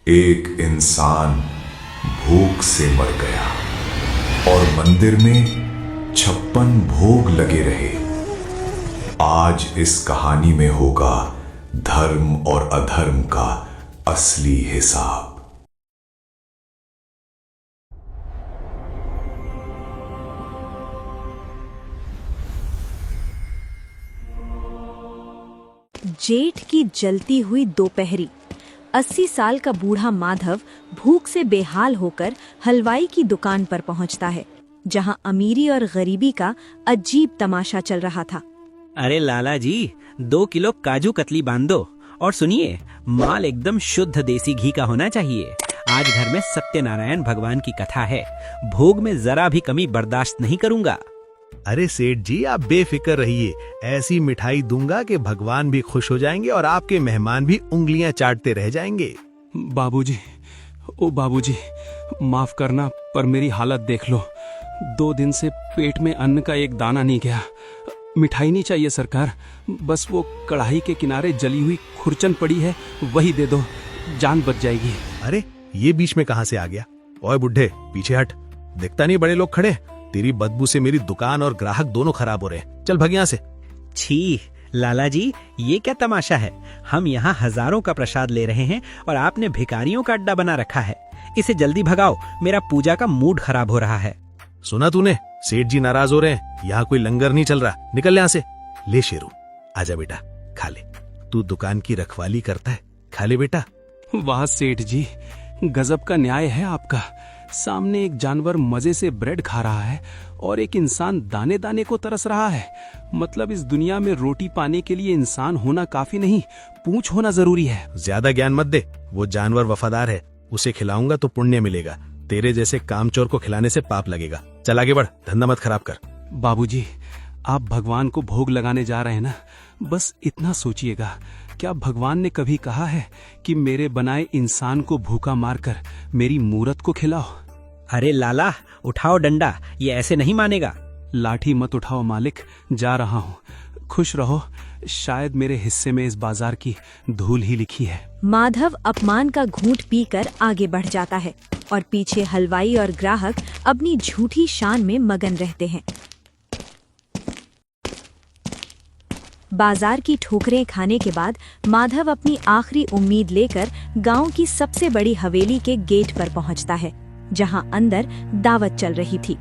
एक इंसान भूख से मर गया और मंदिर में 56 भोग लगे रहे। आज इस कहानी में होगा धर्म और अधर्म का असली हिसाब। जेठ की जलती हुई दोपहरी 80 साल का बूढ़ा माधव भूख से बेहाल होकर हलवाई की दुकान पर पहुंचता है, जहां अमीरी और गरीबी का अजीब तमाशा चल रहा था। अरे लाला जी, 2 किलो काजू कतली बांध दो। और सुनिए, माल एकदम शुद्ध देसी घी का होना चाहिए। आज घर में सत्यनारायण भगवान की कथा है, भोग में जरा भी कमी बर्दाश्त नहीं करूंगा। अरे सेठ जी, आप बेफिक्र रहिए, ऐसी मिठाई दूंगा कि भगवान भी खुश हो जाएंगे और आपके मेहमान भी उंगलियां चाटते रह जाएंगे। बाबूजी, ओ बाबूजी, माफ करना पर मेरी हालत देख लो। 2 दिन से पेट में अन्न का एक दाना नहीं गया। मिठाई नहीं चाहिए सरकार, बस वो कढ़ाई के किनारे जली हुई खुरचन पड़ी है, वही दे दो, जान बच जाएगी। अरे ये बीच में कहां से आ गया? ओए बुढ़े, पीछे हट, दिखता नहीं बड़े लोग खड़े? तेरी बदबू से मेरी दुकान और ग्राहक दोनों खराब हो रहे हैं। चल भग यहाँ से। छी लाला जी, ये क्या तमाशा है? हम यहाँ हजारों का प्रसाद ले रहे हैं और आपने भिखारियों का अड्डा बना रखा है। इसे जल्दी भगाओ, मेरा पूजा का मूड खराब हो रहा है। सुना तूने? सेठ जी नाराज हो रहे हैं। यहाँ कोई लंगर नहीं चल रहा, निकल यहाँ से। ले शेरू, आजा बेटा, खा ले। तू दुकान की रखवाली करता है, खा ले बेटा। वाह सेठ जी, गजब का न्याय है आपका। सामने एक जानवर मजे से ब्रेड खा रहा है और एक इंसान दाने दाने को तरस रहा है। मतलब इस दुनिया में रोटी पाने के लिए इंसान होना काफी नहीं, पूंछ होना जरूरी है। ज्यादा ज्ञान मत दे, वो जानवर वफादार है, उसे खिलाऊंगा तो पुण्य मिलेगा। तेरे जैसे कामचोर को खिलाने से पाप लगेगा। चल आगे बढ़, धंधा मत खराब कर। बाबूजी, आप भगवान को भोग लगाने जा रहे हैं ना, बस इतना सोचिएगा, क्या भगवान ने कभी कहा है कि मेरे बनाए इंसान को भूखा मारकर मेरी मूरत को खिलाओ? अरे लाला, उठाओ डंडा, ये ऐसे नहीं मानेगा। लाठी मत उठाओ मालिक, जा रहा हूँ। खुश रहो, शायद मेरे हिस्से में इस बाजार की धूल ही लिखी है। माधव अपमान का घूंट पीकर आगे बढ़ जाता है और पीछे हलवाई और ग्राहक अपनी झूठी शान में मगन रहते हैं। बाजार की ठोकरें खाने के बाद माधव अपनी आखिरी उम्मीद लेकर गांव की सबसे बड़ी हवेली के गेट पर पहुंचता है, जहां अंदर दावत चल रही थी।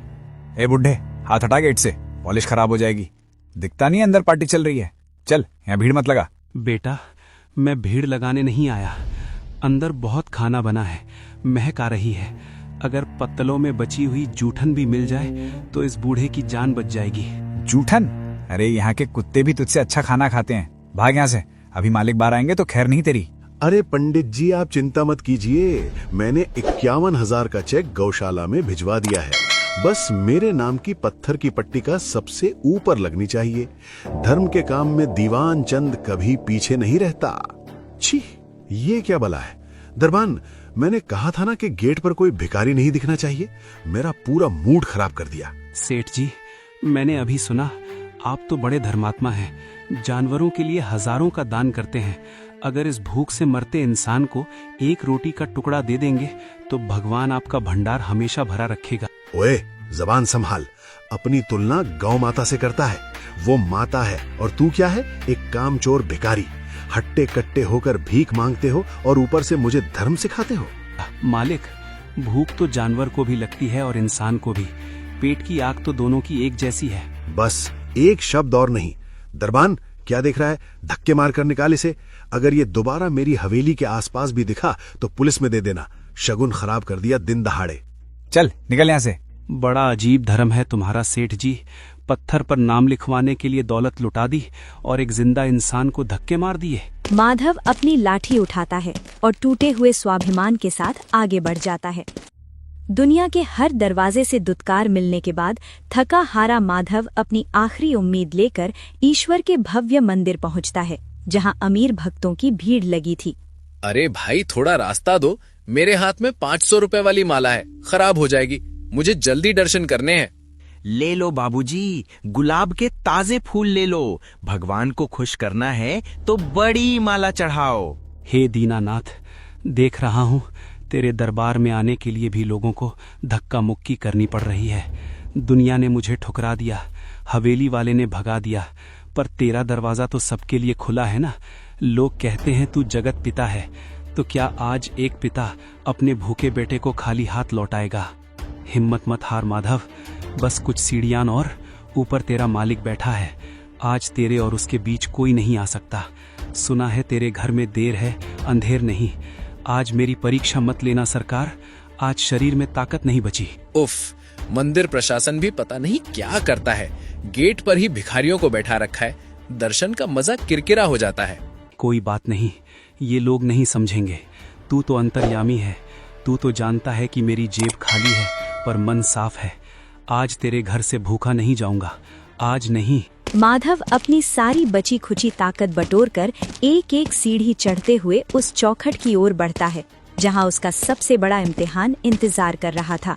ए बुड्ढे, हाथ हटा गेट से, पॉलिश खराब हो जाएगी। दिखता नहीं अंदर पार्टी चल रही है। चल, यहाँ भीड़ मत लगा। बेटा, मैं भीड़ लगाने नहीं आया। अंदर बहुत खाना बना है, महक आ रही है। अगर पत्तलों में बची हुई जूठन भी मिल जाए तो इस बूढ़े की जान बच जाएगी। जूठन? अरे यहाँ के कुत्ते भी तुझसे अच्छा खाना खाते हैं। भाग यहाँ से, अभी मालिक बाहर आएंगे तो खैर नहीं तेरी। अरे पंडित जी, आप चिंता मत कीजिए, मैंने 51,000 का चेक गौशाला में भिजवा दिया है। बस मेरे नाम की पत्थर की पट्टी का सबसे ऊपर लगनी चाहिए। धर्म के काम में दीवान चंद कभी पीछे नहीं रहता। छी, ये क्या बला है? दरबान, मैंने कहा था ना कि गेट पर कोई भिखारी नहीं दिखना चाहिए। मेरा पूरा मूड खराब कर दिया। सेठ जी, मैंने अभी सुना आप तो बड़े धर्मात्मा हैं, जानवरों के लिए हजारों का दान करते हैं। अगर इस भूख से मरते इंसान को एक रोटी का टुकड़ा दे देंगे तो भगवान आपका भंडार हमेशा भरा रखेगा। ओए, जबान संभाल। अपनी तुलना गौ माता से करता है। वो माता है और तू क्या है? एक कामचोर भिखारी। हट्टे कट्टे होकर भीख मांगते हो और ऊपर से मुझे धर्म सिखाते हो। मालिक, भूख तो जानवर को भी लगती है और इंसान को भी। पेट की आग तो दोनों की एक जैसी है। बस एक शब्द और नहीं। दरबान, क्या देख रहा है? धक्के मार कर निकाल इसे। अगर ये दोबारा मेरी हवेली के आसपास भी दिखा तो पुलिस में दे देना। शगुन खराब कर दिया दिन दहाड़े। चल निकल यहाँ से। बड़ा अजीब धर्म है तुम्हारा सेठ जी। पत्थर पर नाम लिखवाने के लिए दौलत लुटा दी और एक जिंदा इंसान को धक्के मार दिए। माधव अपनी लाठी उठाता है और टूटे हुए स्वाभिमान के साथ आगे बढ़ जाता है। दुनिया के हर दरवाजे से दुत्कार मिलने के बाद थका हारा माधव अपनी आखिरी उम्मीद लेकर ईश्वर के भव्य मंदिर पहुंचता है, जहां अमीर भक्तों की भीड़ लगी थी। अरे भाई, थोड़ा रास्ता दो, मेरे हाथ में 500 रुपए वाली माला है, खराब हो जाएगी। मुझे जल्दी दर्शन करने हैं। ले लो बाबूजी, गुलाब के ताजे फूल ले लो। भगवान को खुश करना है तो बड़ी माला चढ़ाओ। हे दीनानाथ, देख रहा हूँ तेरे दरबार में आने के लिए भी लोगों को धक्का मुक्की करनी पड़ रही है। दुनिया ने मुझे ठुकरा दिया, हवेली वाले ने भगा दिया, पर तेरा दरवाजा तो सबके लिए खुला है ना। लोग कहते हैं तू जगत पिता है, तो क्या आज एक पिता अपने भूखे बेटे को खाली हाथ लौटाएगा? हिम्मत मत हार माधव, बस कुछ सीढ़ियां और ऊपर तेरा मालिक बैठा है। आज तेरे और उसके बीच कोई नहीं आ सकता। सुना है तेरे घर में देर है, अंधेर नहीं। आज मेरी परीक्षा मत लेना सरकार, आज शरीर में ताकत नहीं बची। उफ, मंदिर प्रशासन भी पता नहीं क्या करता है। गेट पर ही भिखारियों को बैठा रखा है। दर्शन का मजा किरकिरा हो जाता है। कोई बात नहीं, ये लोग नहीं समझेंगे। तू तो अंतर्यामी है, तू तो जानता है कि मेरी जेब खाली है पर मन साफ है। आज तेरे घर से भूखा नहीं जाऊंगा, आज नहीं। माधव अपनी सारी बची खुची ताकत बटोरकर एक एक सीढ़ी चढ़ते हुए उस चौखट की ओर बढ़ता है जहां उसका सबसे बड़ा इम्तिहान इंतजार कर रहा था।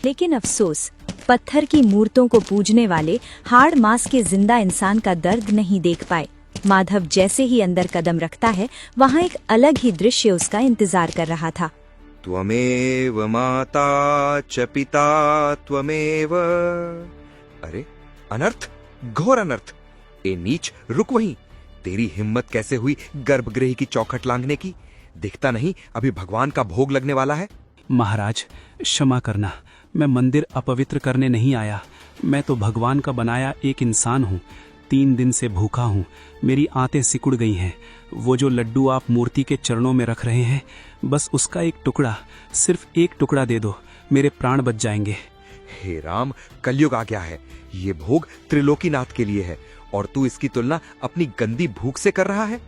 लेकिन अफसोस, पत्थर की मूर्तों को पूजने वाले हाड़ मांस के जिंदा इंसान का दर्द नहीं देख पाए। माधव जैसे ही अंदर कदम रखता है, वहां एक अलग ही दृश्य उसका इंतजार कर रहा था। त्वमेव माता च पिता त्वमेव। अरे अनर्थ, घोर अनर्थ। ए नीच, रुक वहीं। तेरी हिम्मत कैसे हुई गर्भगृह की चौखट लांघने की? दिखता नहीं अभी भगवान का भोग लगने वाला है। महाराज क्षमा करना, मैं मंदिर अपवित्र करने नहीं आया। मैं तो भगवान का बनाया एक इंसान हूँ। 3 दिन से भूखा हूँ, मेरी आंतें सिकुड़ गई हैं। वो जो लड्डू आप मूर्ति के चरणों में रख रहे हैं, बस उसका एक टुकड़ा, सिर्फ एक टुकड़ा दे दो, मेरे प्राण बच जाएंगे। हे राम, कलयुग आ गया है। ये भोग त्रिलोकीनाथ के लिए है और तू इसकी तुलना अपनी गंदी भूख से कर रहा है।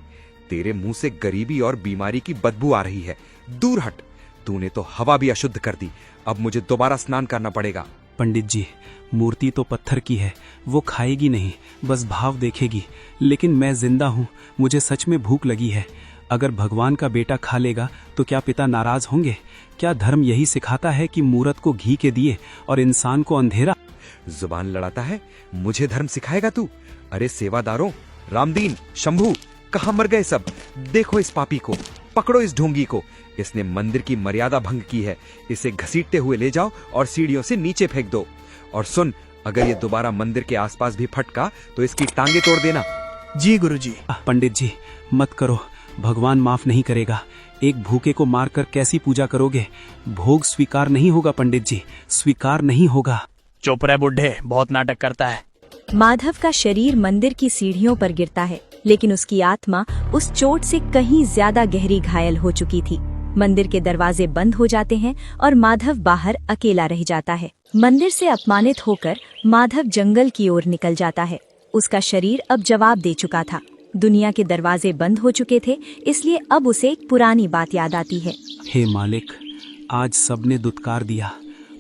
तेरे मुंह से गरीबी और बीमारी की बदबू आ रही है। दूर हट। तूने तो हवा भी अशुद्ध कर दी। अब मुझे दोबारा स्नान करना पड़ेगा। पंडित जी, मूर्ति तो पत्थर की है, वो खाएगी नहीं, बस भाव देखेगी। लेकिन मैं जिंदा हूँ, मुझे सच में भूख लगी है। अगर भगवान का बेटा खा लेगा तो क्या पिता नाराज होंगे? क्या धर्म यही सिखाता है कि मूरत को घी के दिए और इंसान को अंधेरा? जुबान लड़ाता है, मुझे धर्म सिखाएगा तू? अरे सेवादारों, रामदीन, शंभू, कहाँ मर गए सब? देखो इस पापी को, पकड़ो इस ढोंगी को। इसने मंदिर की मर्यादा भंग की है। इसे घसीटते हुए ले जाओ और सीढ़ियों से नीचे फेंक दो। और सुन, अगर ये दोबारा मंदिर के आसपास भी फटका तो इसकी टांगे तोड़ देना। जी गुरुजी। पंडित जी, मत करो, भगवान माफ नहीं करेगा। एक भूखे को मारकर कैसी पूजा करोगे? भोग स्वीकार नहीं होगा पंडित जी, स्वीकार नहीं होगा। चुप रहे बुड्ढे, बहुत नाटक करता है। माधव का शरीर मंदिर की सीढ़ियों पर गिरता है, लेकिन उसकी आत्मा उस चोट से कहीं ज्यादा गहरी घायल हो चुकी थी। मंदिर के दरवाजे बंद हो जाते हैं और माधव बाहर अकेला रह जाता है। मंदिर से अपमानित होकर माधव जंगल की ओर निकल जाता है। उसका शरीर अब जवाब दे चुका था। दुनिया के दरवाजे बंद हो चुके थे, इसलिए अब उसे एक पुरानी बात याद आती है। हे मालिक, आज सबने दुत्कार दिया,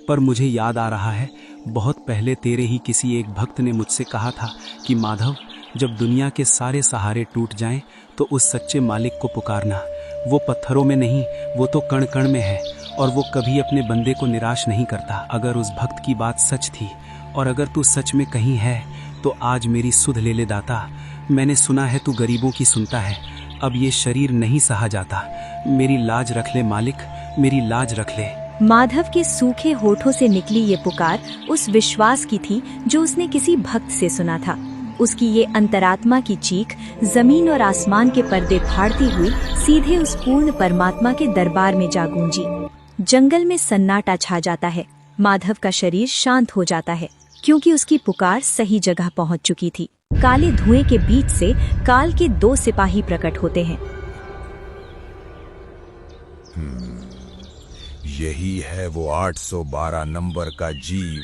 पर मुझे याद आ रहा है, बहुत पहले तेरे ही किसी एक भक्त ने मुझसे कहा था कि माधव, जब दुनिया के सारे सहारे टूट जाएं, तो उस सच्चे मालिक को पुकारना। वो पत्थरों में नहीं, वो तो कण कण में है और वो कभी अपने बंदे को निराश नहीं करता। अगर उस भक्त की बात सच थी और अगर तू सच में कहीं है, तो आज मेरी सुध ले ले दाता। मैंने सुना है तू गरीबों की सुनता है। अब ये शरीर नहीं सहा जाता। मेरी लाज रख ले मालिक, मेरी लाज रख ले। माधव के सूखे होठों से निकली ये पुकार उस विश्वास की थी जो उसने किसी भक्त से सुना था। उसकी ये अंतरात्मा की चीख जमीन और आसमान के पर्दे फाड़ती हुई सीधे उस पूर्ण परमात्मा के दरबार में जा गूंजी। जंगल में सन्नाटा छा जाता है। माधव का शरीर शांत हो जाता है, क्योंकि उसकी पुकार सही जगह पहुंच चुकी थी। काले धुएं के बीच से काल के 2 सिपाही प्रकट होते हैं। यही है वो 812 नंबर का जीव,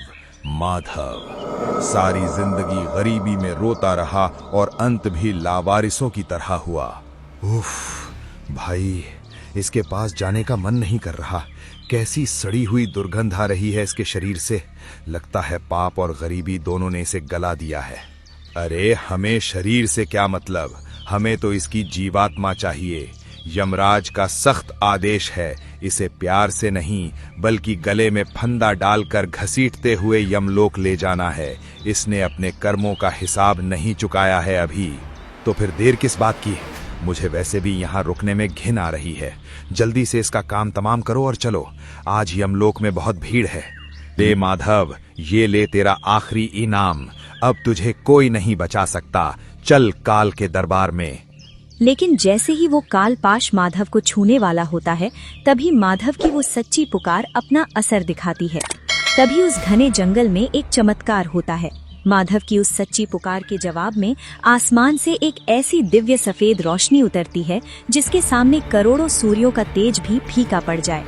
माधव। सारी जिंदगी गरीबी में रोता रहा और अंत भी लावारिसों की तरह हुआ। उफ, भाई, इसके पास जाने का मन नहीं कर रहा। कैसी सड़ी हुई दुर्गंध आ रही है इसके शरीर से। लगता है पाप और गरीबी दोनों ने इसे गला दिया है। अरे हमें शरीर से क्या मतलब, हमें तो इसकी जीवात्मा चाहिए। यमराज का सख्त आदेश है, इसे प्यार से नहीं बल्कि गले में फंदा डालकर घसीटते हुए यमलोक ले जाना है। इसने अपने कर्मों का हिसाब नहीं चुकाया है अभी। तो फिर देर किस बात की? मुझे वैसे भी यहाँ रुकने में घिन आ रही है। जल्दी से इसका काम तमाम करो और चलो, आज यमलोक में बहुत भीड़ है। ले माधव, ये ले तेरा आखिरी इनाम। अब तुझे कोई नहीं बचा सकता। चल काल के दरबार में। लेकिन जैसे ही वो कालपाश माधव को छूने वाला होता है, तभी माधव की वो सच्ची पुकार अपना असर दिखाती है। तभी उस घने जंगल में एक चमत्कार होता है। माधव की उस सच्ची पुकार के जवाब में आसमान से एक ऐसी दिव्य सफेद रोशनी उतरती है जिसके सामने करोड़ों सूर्यों का तेज भी फीका पड़ जाए।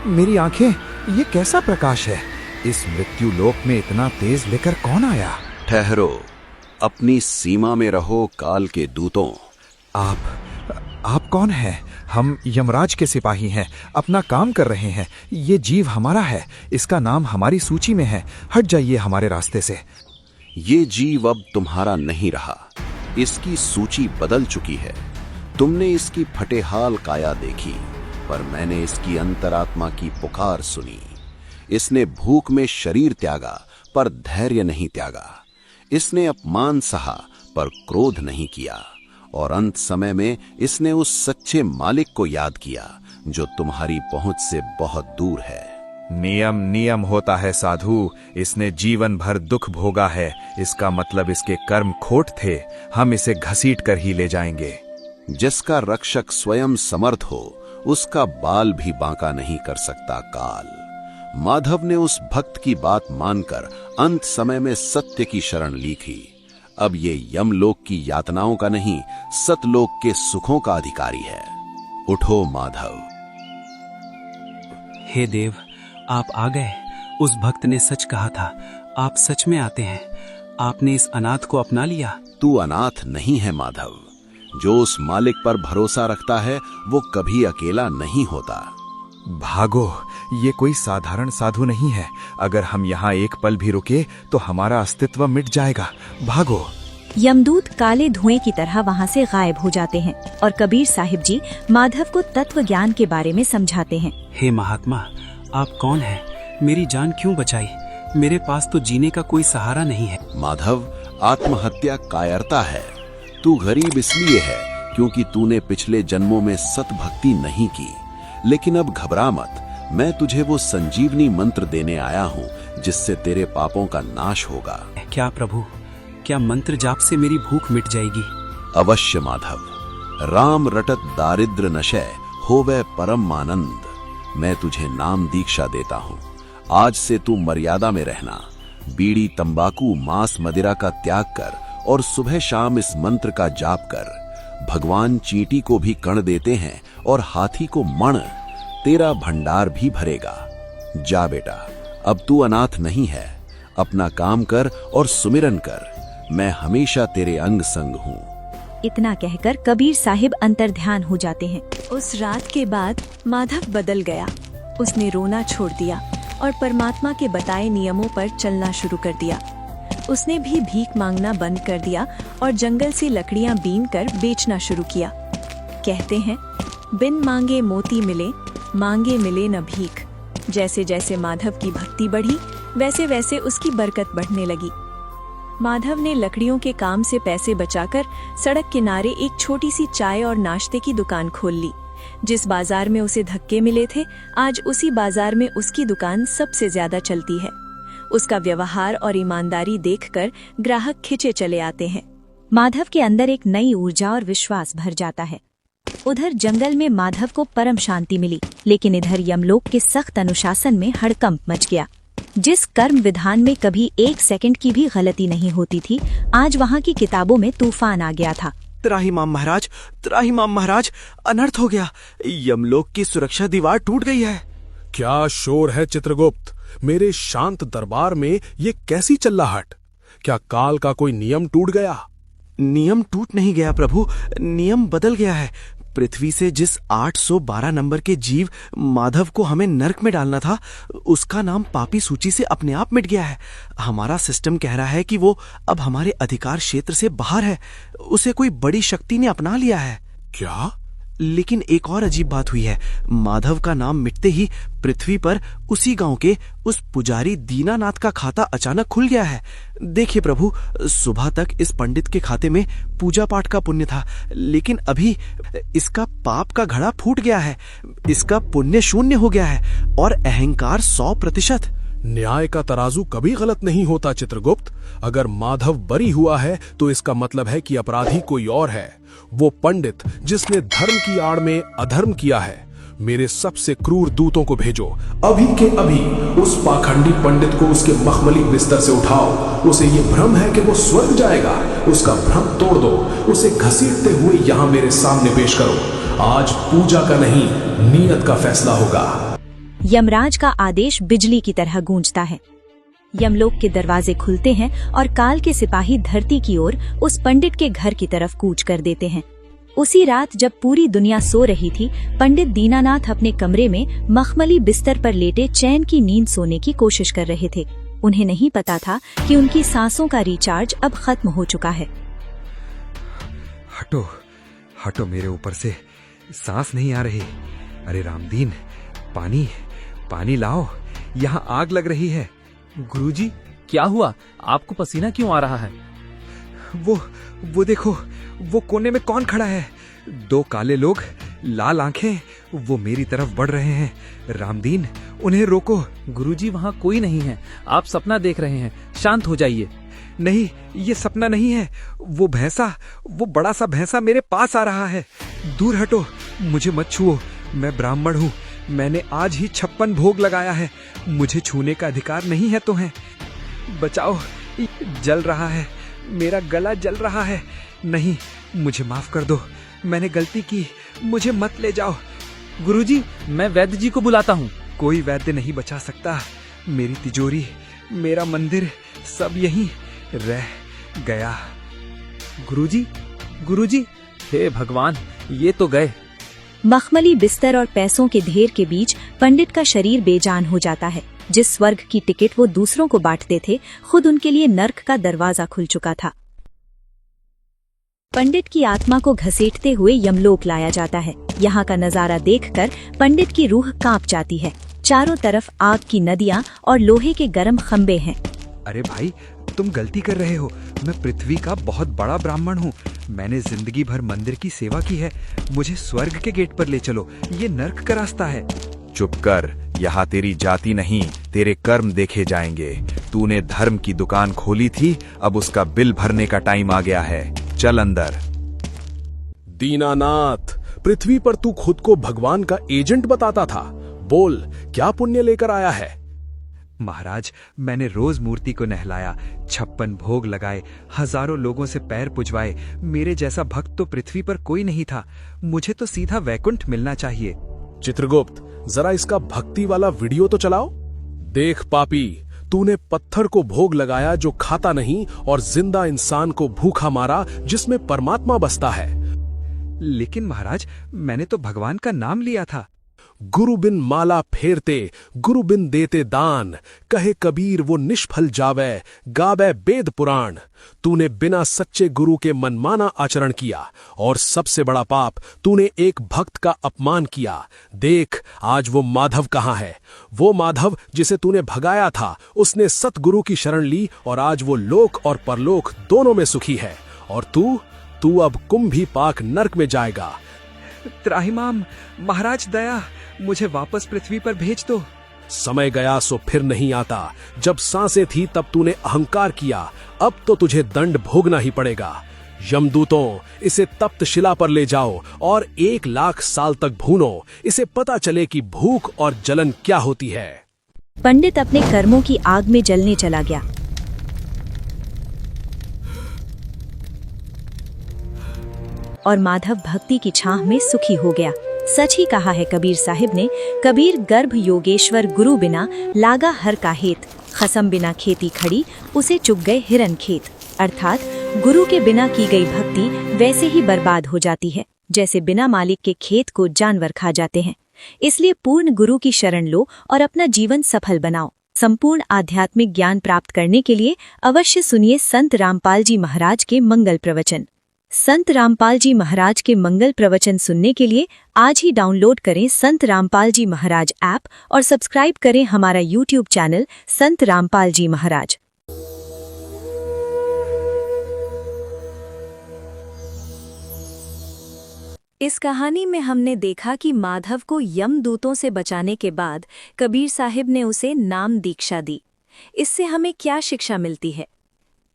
मेरी आंखें, ये कैसा प्रकाश है? इस मृत्यु लोक में इतना तेज लेकर कौन आया? ठहरो, अपनी सीमा में रहो काल के दूतों। आप कौन हैं? हम यमराज के सिपाही हैं, अपना काम कर रहे हैं। ये जीव हमारा है, इसका नाम हमारी सूची में है। हट जाइए हमारे रास्ते से। ये जीव अब तुम्हारा नहीं रहा, इसकी सूची बदल चुकी है। तुमने इसकी फटेहाल काया देखी, पर मैंने इसकी अंतरात्मा की पुकार सुनी। इसने भूख में शरीर त्यागा, पर धैर्य नहीं त्यागा। इसने अपमान सहा, पर क्रोध नहीं किया। और अंत समय में इसने उस सच्चे मालिक को याद किया जो तुम्हारी पहुंच से बहुत दूर है। नियम नियम होता है साधु। इसने जीवन भर दुख भोगा है, इसका मतलब इसके कर्म खोट थे। हम इसे घसीट कर ही ले जाएंगे। जिसका रक्षक स्वयं समर्थ हो, उसका बाल भी बांका नहीं कर सकता काल। माधव ने उस भक्त की बात मानकर अंत समय में सत्य की शरण ली थी। अब ये यमलोक की यातनाओं का नहीं, सतलोक के सुखों का अधिकारी है। उठो माधव। हे देव, आप आ गए। उस भक्त ने सच कहा था, आप सच में आते हैं। आपने इस अनाथ को अपना लिया। तू अनाथ नहीं है माधव। जो उस मालिक पर भरोसा रखता है, वो कभी अकेला नहीं होता। भागो, ये कोई साधारण साधु नहीं है। अगर हम यहाँ एक पल भी रुके तो हमारा अस्तित्व मिट जाएगा। भागो। यमदूत काले धुएं की तरह वहाँ से गायब हो जाते हैं और कबीर साहिब जी माधव को तत्व ज्ञान के बारे में समझाते हैं। हे महात्मा, आप कौन हैं? मेरी जान क्यों बचाई? मेरे पास तो जीने का कोई सहारा नहीं है। माधव, आत्महत्या कायरता है। तू गरीब इसलिए है क्योंकि तूने पिछले जन्मों में सत भक्ति नहीं की। लेकिन अब घबरा मत, मैं तुझे वो संजीवनी मंत्र देने आया हूँ जिससे तेरे पापों का नाश होगा। क्या प्रभु, क्या मंत्र जाप से मेरी भूख मिट जाएगी? अवश्य माधव। राम रटत दारिद्र नशय होवे परम आनंद। मैं तुझे नाम दीक्षा देता हूँ। आज से तू मर्यादा में रहना। बीड़ी, तंबाकू, मांस, मदिरा का त्याग कर और सुबह शाम इस मंत्र का जाप कर। भगवान चींटी को भी कण देते हैं और हाथी को मण। तेरा भंडार भी भरेगा। जा बेटा, अब तू अनाथ नहीं है। अपना काम कर और सुमिरन कर। मैं हमेशा तेरे अंग संग हूँ। इतना कहकर कबीर साहिब अंतर्ध्यान हो जाते हैं। उस रात के बाद माधव बदल गया। उसने रोना छोड़ दिया और परमात्मा के बताए नियमों पर चलना शुरू कर दिया। उसने भी भीख मांगना बंद कर दिया और जंगल से लकड़ियां बीन कर बेचना शुरू किया। कहते हैं, बिन मांगे मोती मिले, मांगे मिले न भीख। जैसे जैसे माधव की भक्ति बढ़ी, वैसे वैसे उसकी बरकत बढ़ने लगी। माधव ने लकड़ियों के काम से पैसे बचाकर सड़क किनारे एक छोटी सी चाय और नाश्ते की दुकान खोल ली। जिस बाजार में उसे धक्के मिले थे, आज उसी बाजार में उसकी दुकान सबसे ज्यादा चलती है। उसका व्यवहार और ईमानदारी देखकर ग्राहक खिंचे चले आते हैं। माधव के अंदर एक नई ऊर्जा और विश्वास भर जाता है। उधर जंगल में माधव को परम शांति मिली, लेकिन इधर यमलोक के सख्त अनुशासन में हड़कंप मच गया। जिस कर्म विधान में कभी 1 सेकंड की भी गलती नहीं होती थी, आज वहाँ की किताबों में तूफान आ गया था। त्राहिमाम महाराज, त्राहिमाम महाराज, अनर्थ हो गया। यमलोक की सुरक्षा दीवार टूट गई है। क्या शोर है चित्रगुप्त? मेरे शांत दरबार में ये कैसी चिल्लाहट? क्या काल का कोई नियम टूट गया? नियम टूट नहीं गया प्रभु, नियम बदल गया है। पृथ्वी से जिस 812 नंबर के जीव माधव को हमें नर्क में डालना था, उसका नाम पापी सूची से अपने आप मिट गया है। हमारा सिस्टम कह रहा है कि वो अब हमारे अधिकार क्षेत्र से बाहर है। उसे कोई बड़ी शक्ति ने अपना लिया है। क्या? लेकिन एक और अजीब बात हुई है। माधव का नाम मिटते ही पृथ्वी पर उसी गांव के उस पुजारी दीनानाथ का खाता अचानक खुल गया है। देखिए प्रभु, सुबह तक इस पंडित के खाते में पूजा पाठ का पुण्य था, लेकिन अभी इसका पाप का घड़ा फूट गया है, इसका पुण्य शून्य हो गया है और अहंकार 100%। न्याय का तराजू कभी गलत नहीं होता चित्रगुप्त। अगर माधव बरी हुआ है तो इसका मतलब है कि अपराधी कोई और है, वो पंडित जिसने धर्म की आड़ में अधर्म किया है। मेरे सबसे क्रूर दूतों को भेजो, अभी के अभी उस पाखंडी पंडित को उसके मखमली बिस्तर से उठाओ। उसे ये भ्रम है कि वो स्वर्ग जाएगा, उसका भ्रम तोड़ दो, उसे घसीटते हुए यहाँ मेरे सामने पेश करो। आज पूजा का नहीं, नियत का फैसला होगा। यमराज का आदेश बिजली की तरह गूंजता है। यमलोक के दरवाजे खुलते हैं और काल के सिपाही धरती की ओर उस पंडित के घर की तरफ कूच कर देते हैं। उसी रात जब पूरी दुनिया सो रही थी, पंडित दीनानाथ अपने कमरे में मखमली बिस्तर पर लेटे चैन की नींद सोने की कोशिश कर रहे थे। उन्हें नहीं पता था कि उनकी सांसों का रिचार्ज अब खत्म हो चुका है। हटो, हटो मेरे ऊपर से, सांस नहीं आ रही। अरे रामदीन, पानी लाओ, यहाँ आग लग रही है। गुरुजी, क्या हुआ? आपको पसीना क्यों आ रहा है? वो देखो, वो कोने में कौन खड़ा है? 2 काले लोग, लाल आंखें, वो मेरी तरफ बढ़ रहे हैं। रामदीन, उन्हें रोको। गुरुजी, वहाँ कोई नहीं है, आप सपना देख रहे हैं, शांत हो जाइए। नहीं, ये सपना नहीं है। वो भैंसा, वो बड़ा सा भैंसा मेरे पास आ रहा है। दूर हटो, मुझे मत छुओ, मैं ब्राह्मण हूँ, मैंने आज ही 56 भोग लगाया है, मुझे छूने का अधिकार नहीं है तुम्हें। बचाओ, जल रहा है, मेरा गला जल रहा है। नहीं, मुझे माफ कर दो, मैंने गलती की, मुझे मत ले जाओ। गुरुजी, मैं वैद्य जी को बुलाता हूँ। कोई वैद्य नहीं बचा सकता। मेरी तिजोरी, मेरा मंदिर, सब यहीं रह गया। गुरुजी, हे भगवान, ये तो गए। मखमली बिस्तर और पैसों के ढेर के बीच पंडित का शरीर बेजान हो जाता है। जिस स्वर्ग की टिकट वो दूसरों को बांटते थे, खुद उनके लिए नर्क का दरवाजा खुल चुका था। पंडित की आत्मा को घसीटते हुए यमलोक लाया जाता है। यहाँ का नजारा देखकर पंडित की रूह कांप जाती है। चारों तरफ आग की नदियाँ और लोहे के गर्म खंबे हैं। अरे भाई, तुम गलती कर रहे हो। मैं पृथ्वी का बहुत बड़ा ब्राह्मण हूँ, मैंने जिंदगी भर मंदिर की सेवा की है, मुझे स्वर्ग के गेट पर ले चलो, ये नर्क का रास्ता है। चुप कर, यहाँ तेरी जाति नहीं, तेरे कर्म देखे जाएंगे। तूने धर्म की दुकान खोली थी, अब उसका बिल भरने का टाइम आ गया है, चल अंदर। दीनानाथ, पृथ्वी पर तू खुद को भगवान का एजेंट बताता था, बोल क्या पुण्य लेकर आया है? महाराज, मैंने रोज मूर्ति को नहलाया, 56 भोग लगाए, हजारों लोगों से पैर पुजवाए। मेरे जैसा भक्त तो पृथ्वी पर कोई नहीं था, मुझे तो सीधा वैकुंठ मिलना चाहिए। चित्रगुप्त, जरा इसका भक्ति वाला वीडियो तो चलाओ। देख पापी, तूने पत्थर को भोग लगाया जो खाता नहीं, और जिंदा इंसान को भूखा मारा जिसमें परमात्मा बसता है। लेकिन महाराज, मैंने तो भगवान का नाम लिया था। गुरु बिन माला फेरते, गुरु बिन देते दान, कहे कबीर वो निष्फल जावे, गावे वेद पुराण। तूने बिना सच्चे गुरु के मनमाना आचरण किया, और सबसे बड़ा पाप, तूने एक भक्त का अपमान किया। देख आज वो माधव कहाँ है? वो माधव जिसे तूने भगाया था, उसने सतगुरु की शरण ली और आज वो लोक और परलोक दोनों में सुखी है। और तू अब कुंभी पाक नर्क में जाएगा। त्राहिमाम, महाराज दया, मुझे वापस पृथ्वी पर भेज दो। समय गया सो फिर नहीं आता। जब सांसें थी तब तूने अहंकार किया, अब तो तुझे दंड भोगना ही पड़ेगा। यमदूतों, इसे तप्त शिला पर ले जाओ और 1,00,000 साल तक भूनो, इसे पता चले कि भूख और जलन क्या होती है। पंडित अपने कर्मों की आग में जलने चला गया। और माधव भक्ति की छाह में सुखी हो गया। सच ही कहा है कबीर साहिब ने, कबीर गर्भ योगेश्वर गुरु बिना लागा हर का हेत, खसम बिना खेती खड़ी उसे चुग गए हिरन खेत। अर्थात गुरु के बिना की गई भक्ति वैसे ही बर्बाद हो जाती है जैसे बिना मालिक के खेत को जानवर खा जाते हैं। इसलिए पूर्ण गुरु की शरण लो और अपना जीवन सफल बनाओ। संपूर्ण आध्यात्मिक ज्ञान प्राप्त करने के लिए अवश्य सुनिए संत रामपाल जी महाराज के मंगल प्रवचन। संत रामपाल जी महाराज के मंगल प्रवचन सुनने के लिए आज ही डाउनलोड करें संत रामपाल जी महाराज ऐप और सब्सक्राइब करें हमारा यूट्यूब चैनल संत रामपाल जी महाराज। इस कहानी में हमने देखा कि माधव को यमदूतों से बचाने के बाद कबीर साहिब ने उसे नाम दीक्षा दी। इससे हमें क्या शिक्षा मिलती है?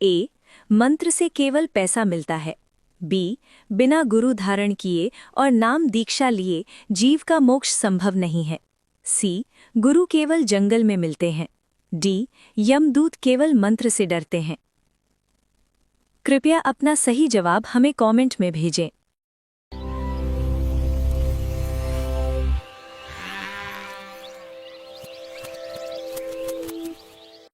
ए. मंत्र से केवल पैसा मिलता है। बी. बिना गुरु धारण किए और नाम दीक्षा लिए जीव का मोक्ष संभव नहीं है। सी. गुरु केवल जंगल में मिलते हैं। डी. यमदूत केवल मंत्र से डरते हैं। कृपया अपना सही जवाब हमें कमेंट में भेजें।